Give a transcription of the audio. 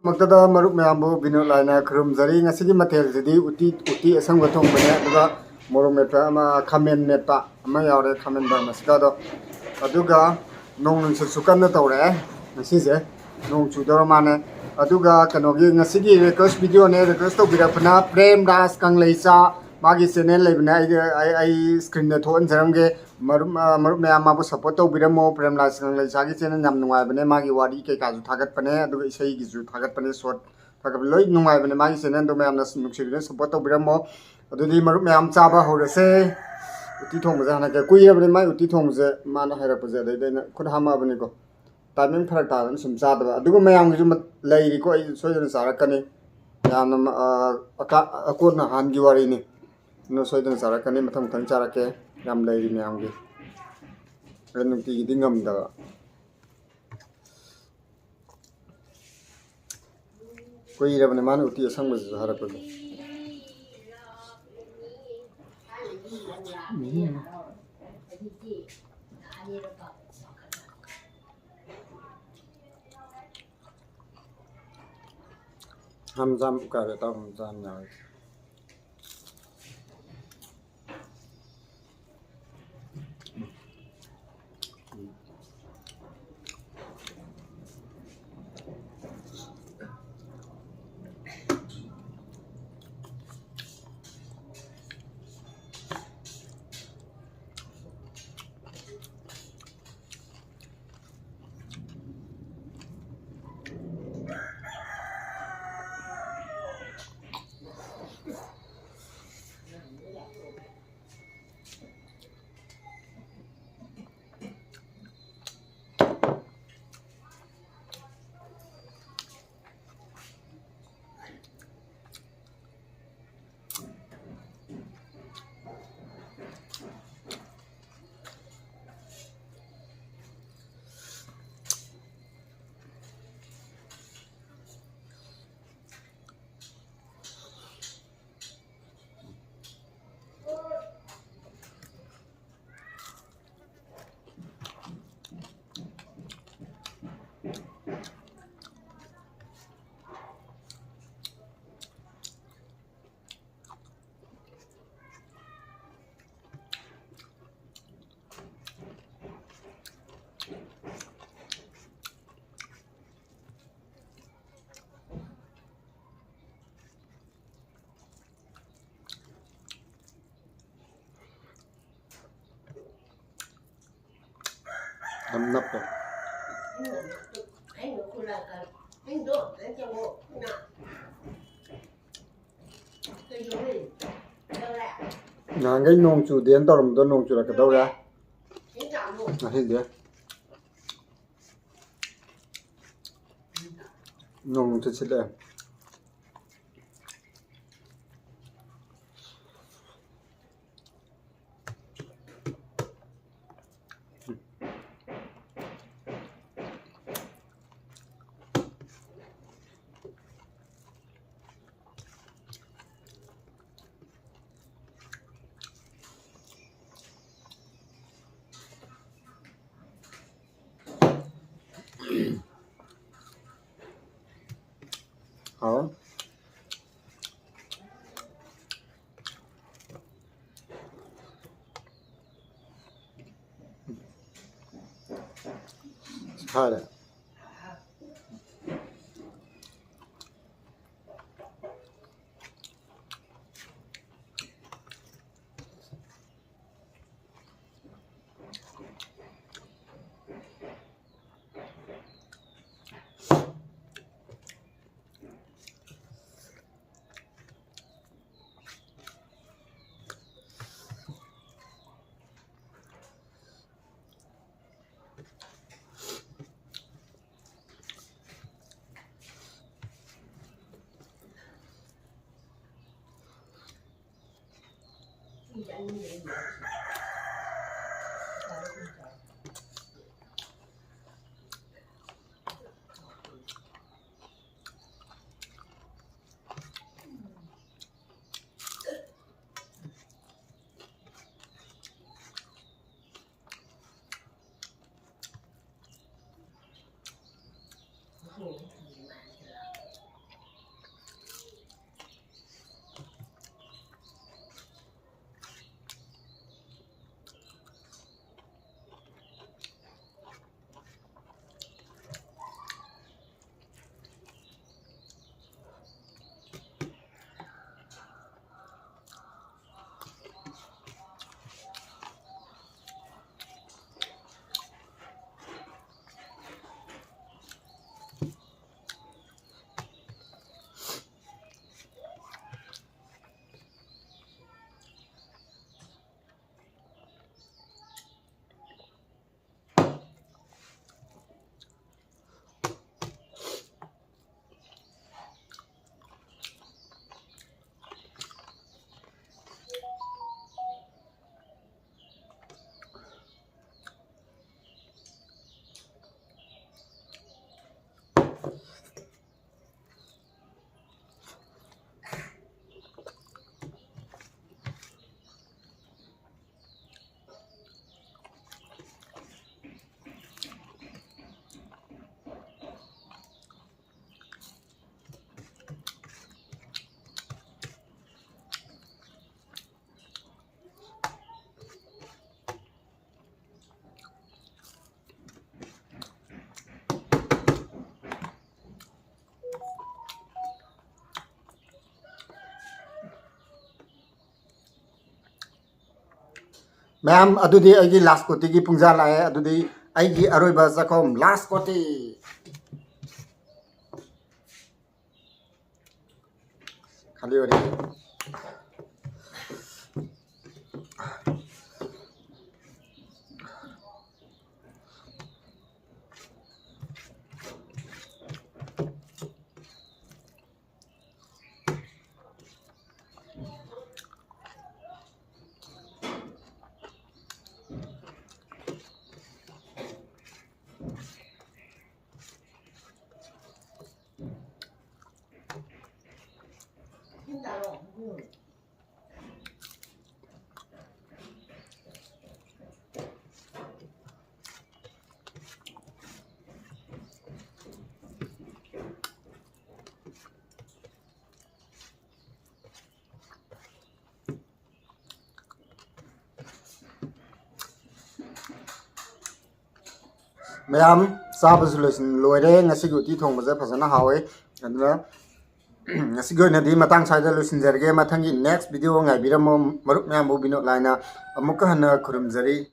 ꯃꯛꯇꯗ ꯃꯔꯨꯞ ꯃꯌꯥꯝꯕꯨ ꯕꯤꯅꯣꯗ ꯂꯥꯏꯅ ꯈꯨꯔꯨꯝꯖꯔꯤ ꯉꯁꯤꯒꯤ ꯃꯊꯦꯜꯁꯤꯗꯤ ꯎꯇꯤ ꯑꯁꯪꯕ ꯊꯣꯡꯕꯅꯦ ꯑꯗꯨꯒ ꯃꯣꯔꯣꯛ ꯃꯦꯠꯄ ꯑꯃ ꯈꯥꯃꯦꯟ ꯃꯦꯠꯄ ꯑꯃ ꯌꯥꯎꯔꯦ ꯈꯥꯃꯦꯟ ꯕꯔꯃꯁꯤꯀꯥꯗꯣ ꯑꯗꯨꯒ ꯅꯣꯡ ꯅꯨꯡꯁꯤꯠꯁꯨ ꯀꯟꯅ ꯇꯧꯔꯛꯑꯦ ꯉꯁꯤꯁꯦ ꯅꯣꯡ ꯆꯨꯗꯧꯔ ꯃꯥꯜꯂꯦ ꯑꯗꯨꯒ ꯀꯩꯅꯣꯒꯤ ꯉꯁꯤꯒꯤ ꯔꯤꯀ꯭ꯋꯦꯁ ꯚꯤꯗꯤꯑꯣꯅꯦ ꯔꯤꯀ꯭ꯋꯦꯁ ꯇꯧꯕꯤꯔꯛꯄꯅ ꯄ꯭ꯔꯦꯝ ꯗꯥꯁ ꯀꯪꯂꯩꯆꯥ ꯃꯥꯒꯤ ꯆꯦꯅꯦꯜ ꯂꯩꯕꯅꯦ ꯑꯩ ꯁ꯭ꯀ꯭ꯔꯤꯟꯗ ꯊꯣꯛꯍꯟꯖꯔꯝꯒꯦ ꯃꯔꯨꯞ ꯃꯌꯥꯝ ꯃꯥꯕꯨ ꯁꯞꯄꯣꯔꯠ ꯇꯧꯕꯤꯔꯝꯃꯣ ꯄ꯭ꯔꯦꯝ ꯗꯥꯁ ꯀꯪꯂꯩꯆꯥꯒꯤ ꯆꯦꯅꯦꯜ ꯌꯥꯝ ꯅꯨꯡꯉꯥꯏꯕꯅꯦ ꯃꯥꯒꯤ ꯋꯥꯔꯤ ꯀꯩꯀꯥꯁꯨ ꯊꯥꯒꯠꯄꯅꯦ ꯑꯗꯨꯒ ꯏꯁꯩꯒꯤꯁꯨ ꯊꯥꯒꯠꯄꯅꯦ ꯁꯣꯔꯠ ꯊꯥꯒꯠꯄ ꯂꯣꯏ ꯅꯨꯡꯉꯥꯏꯕꯅꯦ ꯃꯥꯒꯤ ꯆꯦꯅꯦꯜꯗꯣ ꯃꯌꯥꯝꯅ ꯅꯨꯡꯁꯤꯕꯤꯅ ꯁꯞꯄꯣꯔꯠ ꯇꯧꯕꯤꯔꯝꯃꯣ ꯑꯗꯨꯗꯤ ꯃꯔꯨꯞ ꯃꯌꯥꯝ ꯆꯥꯕ ꯍꯧꯔꯁꯦ ꯎꯇꯤ ꯊꯣꯡꯕꯁꯦ ꯍꯥꯟꯅ ꯀꯨꯏꯔꯕꯅꯤ ꯃꯥꯏ ꯎꯇꯤ ꯊꯣꯡꯕꯁꯦ ꯃꯥꯅ ꯍꯩꯔꯛꯄꯁꯦ ꯑꯗꯩꯗꯤ ꯑꯩꯅ ꯈꯨꯠ ꯍꯥꯝꯃꯛꯑꯕꯅꯤꯀꯣ ꯇꯥꯏꯃꯤꯡ ꯐꯔꯛ ꯇꯥꯗꯅ ꯁꯨꯝ ꯆꯥꯗꯕ ꯑꯗꯨꯒ ꯃꯌꯥꯝꯒꯤꯁꯨ ꯂꯩꯔꯤꯀꯣ ꯑꯩ ꯁꯣꯏꯗꯅ ꯆꯥꯔꯛꯀꯅꯤ ꯌꯥꯝꯅ ꯑꯀꯣꯟ ꯑꯍꯥꯟꯒꯤ ꯋꯥꯔꯤꯅꯤ ꯑꯗꯨꯅ ꯁꯣꯏꯗꯅ ꯆꯥꯔꯛꯀꯅꯤ ꯃꯊꯪ ꯃꯊꯪ ꯆꯥꯔꯛꯀꯦ ꯌꯥꯝ ꯂꯩꯔꯤ ꯃꯌꯥꯝꯒꯤ ꯑꯗꯨ ꯅꯨꯡꯇꯤꯒꯤꯗꯤ ꯉꯝꯗꯕ ꯀꯨꯏꯔꯕꯅꯤ ꯃꯥꯅ ꯎꯇꯤ ꯑꯁꯪꯕꯁꯤꯁꯨ ꯍꯥꯏꯔꯛꯄꯗꯣ हम कर देता हूँ हम नप नहांगई नोंग चूदेन तौरमदो नोंग चुरकदौरे ngasiде nong chile हाँ हाँ मैम अदुदी अगी लास्ट कोटी की पुंजा लाए अदुदी अगी अरोइबा जखम लास्ट कोटी खाली हो रही मैम चाबसु लोरे ngasi uti thongba je phajana hawe aduna ngasi goi nadi matang saida lusinjarge mathangi next video ngai biramo marup ma'am bino laina amuka hana khurumjari